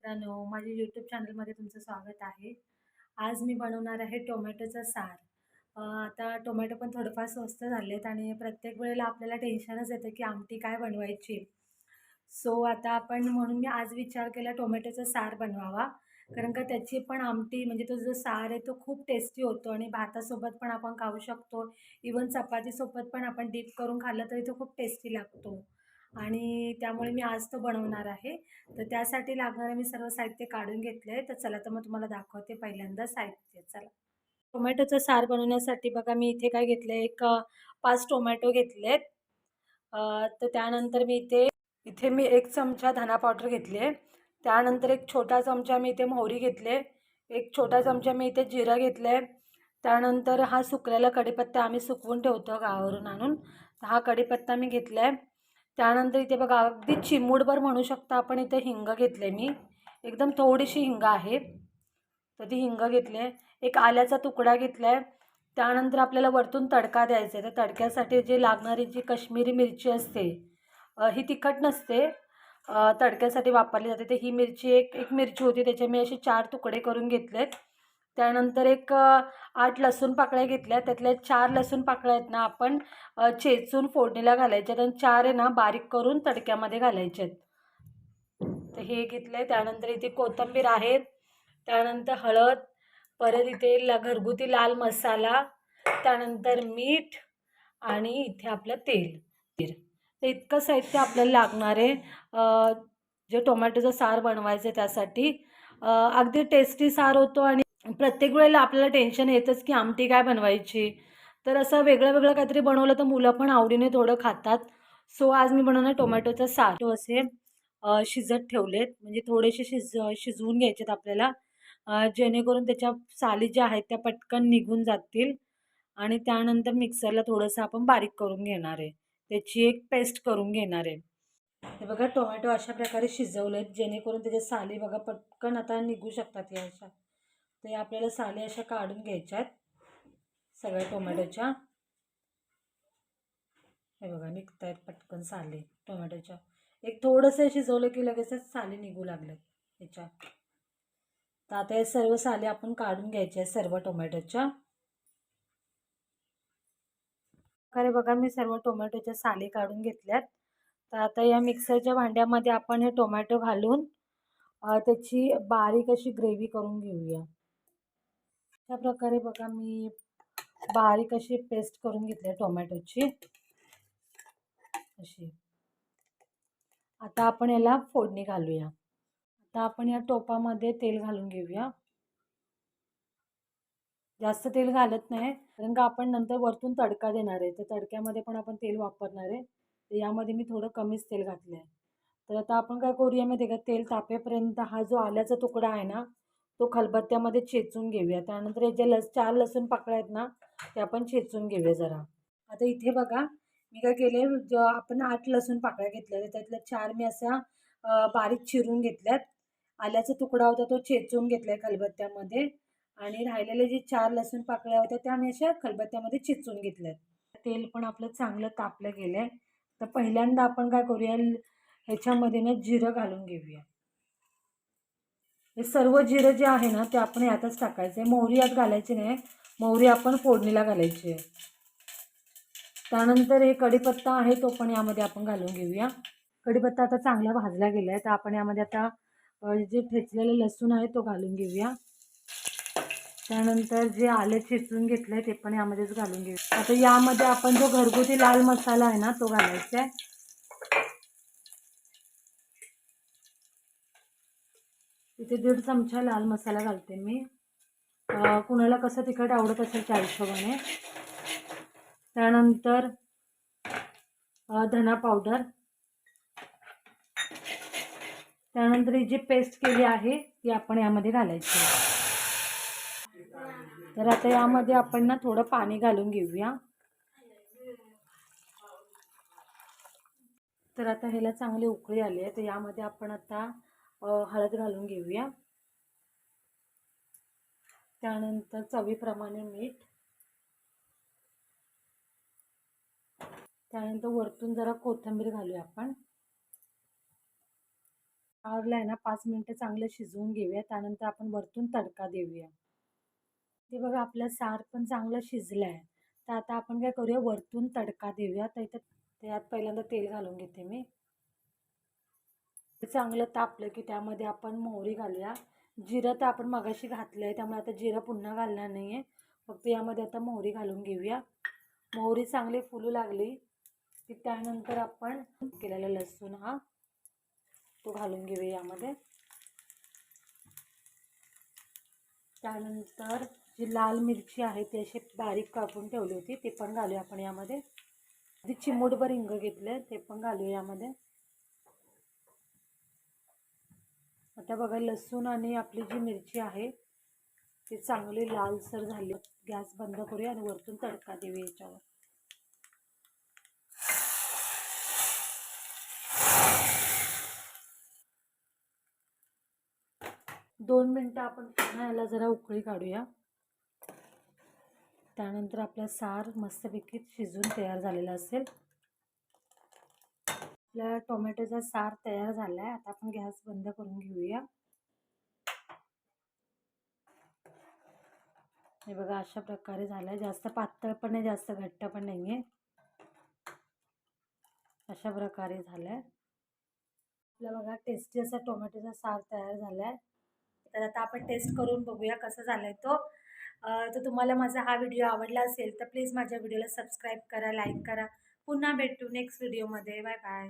मित्रांनो, माझ्या यूट्यूब चॅनलमध्ये तुमचं स्वागत आहे. आज मी बनवणार आहे टोमॅटोचं सार. आता टोमॅटो पण थोडेफार स्वस्त झाले आहेत आणि प्रत्येक वेळेला आपल्याला टेन्शनच येतं की आमटी काय बनवायची. सो आता आपण म्हणून मी आज विचार केला टोमॅटोचा सार बनवावा. कारण का त्याची पण आमटी म्हणजे तो जो सार आहे तो खूप टेस्टी होतो आणि भातासोबत पण आपण खाऊ शकतो. इव्हन चपातीसोबत पण आपण डिप करून खाल्लं तरी तो खूप टेस्टी लागतो. आणि त्यामुळे मी आज तो बनवणार आहे. तर त्यासाठी लागणारे मी सर्व साहित्य काढून घेतले. तर चला तर मग तुम्हाला दाखवते पहिल्यांदा साहित्य. चला. टोमॅटोचं सार बनवण्यासाठी बघा मी इथे काय घेतलं एक 5 टोमॅटो घेतलेत. तर त्यानंतर मी इथे इथे मी 1 चमचा धना पावडर घेतली आहे. त्यानंतर एक छोटा चमचा मी इथे मोहरी घेतले. एक छोटा चमचा मी इथे जिरं घेतलं. त्यानंतर हा सुकलेला कढीपत्ता आम्ही सुकवून ठेवतो गावावरून आणून. तर हा कढीपत्ता मी घेतला आहे. त्यानंतर इथे बघा अगदी चिमूटभर म्हणू शकता आपण इथे हिंग घेतले मी. एकदम थोडीशी हिंग आहे. तर ती हिंग घेतली आहे. एक आल्याचा तुकडा घेतला आहे. त्यानंतर आपल्याला वरतून तडका द्यायचा आहे. तर तडक्यासाठी जी लागणारी जी काश्मीरी मिरची असते, ही तिखट नसते, तडक्यासाठी वापरली जाते. तर ही मिरची एक मिरची होती, त्याचे मी असे 4 तुकडे करून घेतलेत. त्यानंतर 8 लसूण पाकळ्या घेतल्या. त्यातल्या 4 लसूण पाकळ्या आहेत ना आपण चेचून फोडणीला घालायच्यात आणि 4 आहे ना बारीक करून तडक्यामध्ये घालायचे. तर हे घेतलं आहे. त्यानंतर इथे कोथिंबीर आहे. त्यानंतर हळद, परत इथे घरगुती लाल मसाला, त्यानंतर मीठ आणि इथे आपलं तेल. तर इतकं साहित्य आपल्याला लागणार आहे जे टोमॅटोचं सार बनवायचं आहे त्यासाठी. अगदी टेस्टी सार होतो आणि प्रत्येक वेळेला आपल्याला टेन्शन येतंच की आमटी काय बनवायची. तर असं वेगळं वेगळं काहीतरी बनवलं तर मुलं पण आवडीने थोडं खातात. सो आज मी बनवणार टोमॅटोचा सार. तो असे शिजत ठेवलेत, म्हणजे थोडेसे शिजवून घ्यायचेत आपल्याला, जेणेकरून त्याच्या साली ज्या आहेत त्या पटकन निघून जातील. आणि त्यानंतर मिक्सरला थोडंसं आपण बारीक करून घेणार आहे. त्याची एक पेस्ट करून घेणार आहे. हे बघा टोमॅटो अशा प्रकारे शिजवलेत जेणेकरून त्याच्या साली बघा पटकन आता निघू शकतात या अशा. तर या आपल्याला साली अशा काढून घ्यायच्या आहेत सगळ्या टोमॅटोच्या. हे बघा निघत आहेत पटकन साली टोमॅटोच्या. एक थोडंसं शिजवलं की लगेचच साली निघू लागल्यात त्याच्या. तर आता हे सर्व साली आपण काढून घ्यायच्या आहेत सर्व टोमॅटोच्या. प्रकारे बघा मी सर्व टोमॅटोच्या साली काढून घेतल्यात. तर आता या मिक्सरच्या भांड्यामध्ये आपण हे टोमॅटो घालून त्याची बारीक अशी ग्रेव्ही करून घेऊया. अशा प्रकारे बघा मी बारीक अशी पेस्ट करून घेतली टोमॅटोची अशी. आता आपण याला फोडणी घालूया. आता आपण या टोपामध्ये तेल घालून घेऊया. जास्त तेल घालत नाही कारण का आपण नंतर वरतून तडका देणार आहे. तर तडक्यामध्ये पण आपण तेल वापरणार आहे. तर यामध्ये मी थोडं कमीच तेल घातलं आहे. तर आता आपण काय करूया माहिती आहे का, तेल तापेपर्यंत हा जो आल्याचा तुकडा आहे ना तो खलबत्त्यामध्ये चेचून घेऊया. त्यानंतर हे जे 4 लसूण पाकळ्या आहेत ना ते आपण चेचून घेऊया जरा. आता इथे बघा मी काय केले, आपण 8 लसूण पाकळ्या घेतल्या त्यातल्या 4 मी अशा बारीक चिरून घेतल्यात. आल्याचा तुकडा होता तो चेचून घेतलाय खलबत्त्यामध्ये आणि राहिलेले जे 4 लसूण पाकळ्या होत्या त्या मी अशा खलबत्त्यामध्ये चेचून घेतल्यात. तेल पण आपलं चांगलं तापलं गेलंय. तर पहिल्यांदा आपण काय करूया, ह्याच्यामध्ये ना जिरं घालून घेऊया. हे सर्व जिरं जे आहे ना ते आपण यातच टाकायचं आहे. मोहरी यात घालायची नाही, मोहरी आपण फोडणीला घालायची आहे. त्यानंतर हे कढीपत्ता आहे तो पण यामध्ये आपण घालून घेऊया. कढीपत्ता आता चांगला भाजला गेला आहे. तर आपण यामध्ये आता जे ठेचलेले लसूण आहे तो घालून घेऊया. त्यानंतर जे आले चेचून घेतलंय ते पण यामध्येच घालून घेऊया. आता यामध्ये आपण जो घरगुती लाल मसाला आहे ना तो घालायचा आहे. इथे 1.5 चमचा लाल मसाला घालते मी. कुणाला कसं तिखट आवडत असेल त्या हिशोबाने. त्यानंतर धना पावडर. त्यानंतर ही जी पेस्ट केली आहे ती आपण यामध्ये घालायची. तर आता यामध्ये आपण ना थोडं पाणी घालून घेऊया. तर आता ह्याला चांगली उकळी आली आहे. तर यामध्ये आपण आता हळद घालून घेऊया. त्यानंतर चवीप्रमाणे मीठ. त्यानंतर वरतून जरा कोथिंबीर घालूया आपण. सारला आहे ना 5 मिनिटं चांगलं शिजवून घेऊया. त्यानंतर आपण वरतून तडका देऊया. ते बघा आपलं सार पण चांगलं शिजलं आहे. तर आता आपण काय करूया वरतून तडका देऊया. तर इथं त्यात पहिल्यांदा तेल घालून घेते मी. ते चांगलं तापलं की त्यामध्ये आपण मोहरी घालूया. जिरं तर आपण मगाशी घातलं आहे त्यामुळे आता जिरं पुन्हा घालणार नाही आहे. फक्त यामध्ये आता मोहरी घालून घेऊया. मोहरी चांगली फुलू लागली की त्यानंतर आपण केलेला लसूण तो घालून घेऊया यामध्ये. त्यानंतर जी लाल मिरची आहे ती अशी बारीक कापून ठेवली होती ती पण घालूया आपण यामध्ये. आधी चिमूटभर हिंग घेतले ते पण घालूया यामध्ये. आता बघा लसूण आणि आपली जी मिरची आहे ती चांगली लालसर झाली. गॅस बंद करूया आणि वरतून तडका देऊया याच्यावर. 2 मिनटं आपण पुन्हा याला जरा उकळी काढूया. त्यानंतर आपला सार मस्तपैकी शिजून तयार झालेला असेल. आपला टोमॅटोचा सार तयार झाला आहे. आता आपण गॅस बंद करून घेऊया. हे बघा अशा प्रकारे झालं आहे. जास्त पातळ पण नाही जास्त घट्ट पण नाही आहे. अशा प्रकारे झालं आहे. आपला बघा टेस्टी असा टोमॅटोचा सार तयार झाला आहे. तर आता आपण टेस्ट करून बघूया कसं झालं आहे तो. तर तुम्हाला माझा हा व्हिडिओ आवडला असेल तर प्लीज माझ्या व्हिडिओला सबस्क्राईब करा, लाईक करा. पुन्हा भेटू नेक्स्ट व्हिडिओमध्ये. Bye bye.